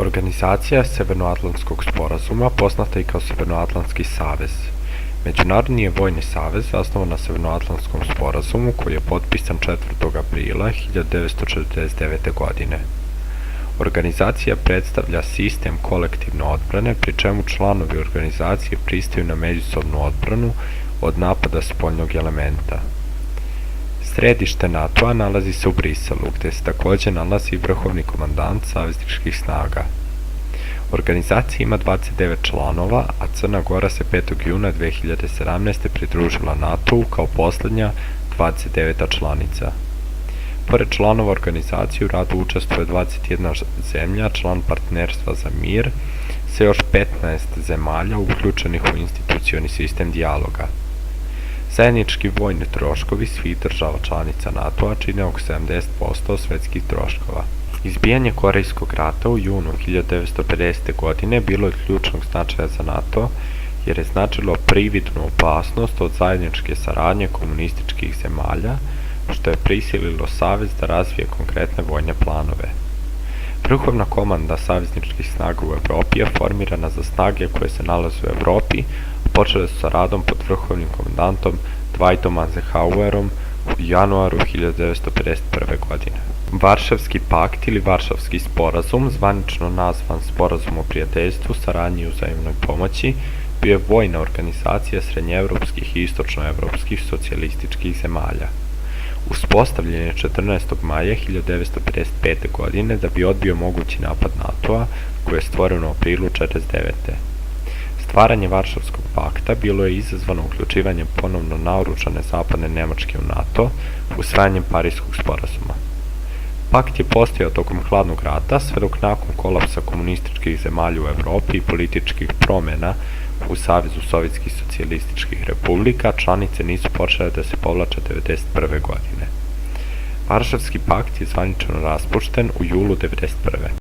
Organizacija Severnoatlantskog sporazuma poznata i kao Severnoatlantski savez. Međunarodni je vojni savez zasnovan na Severnoatlantskom sporazumu koji je potpisan 4. aprila 1949. godine. Organizacija predstavlja sistem kolektivne odbrane, pri čemu članovi organizacije pristaju na međusobnu odbranu od napada spoljnog elementa. Središte NATO-a nalazi se u Briselu, gde se takođe nalazi vrhovni komandant savezničkih snaga. Organizacija ima 29 članova, a Crna Gora se 5. juna 2017. pridružila NATO-u kao poslednja 29. članica. Pored članova organizacije u radu učestvuje 21 zemlja, član partnerstva za mir, sa još 15 zemalja uključenih u institucioni sistem dijaloga. Zajednički vojni troškovi svih država članica NATO-a čine oko 70% svetskih troškova. Izbijanje Korejskog rata u junu 1950. godine bilo je ključnog značaja za NATO, jer je značilo prividnu opasnost od zajedničke saradnje komunističkih zemalja, što je prisililo Savez da razvije konkretne vojne planove. Vrhovna komanda savezničkih snaga u Evropi je formirana za snage koje se nalaze u Evropi, a počele su sa radom pod vrhovnim komandantom Dwightom Eisenhowerom u januaru 1951. godine. Varšavski pakt ili Varšavski sporazum, zvanično nazvan Sporazum o prijateljstvu, saradnji i uzajamnoj pomoći, bio je vojna organizacija srednjeevropskih i istočnoevropskih socijalističkih zemalja. Uspostavljen je 14. maja 1955. godine da bi odbio mogući napad NATO-a koji je stvoren u aprilu 1949. Stvaranje Varšavskog pakta bilo je izazvano uključivanjem ponovno naoružane zapadne Nemačke u NATO, usvajanjem Pariskog sporazuma. Pakt je postojao tokom hladnog rata, sve dok nakon kolapsa komunističkih zemalja u Evropi i političkih promjena u Savezu sovjetskih socijalističkih republika, članice nisu počele da se povlače 1991. godine. Varšavski pakt je zvanično raspušten u julu 1991.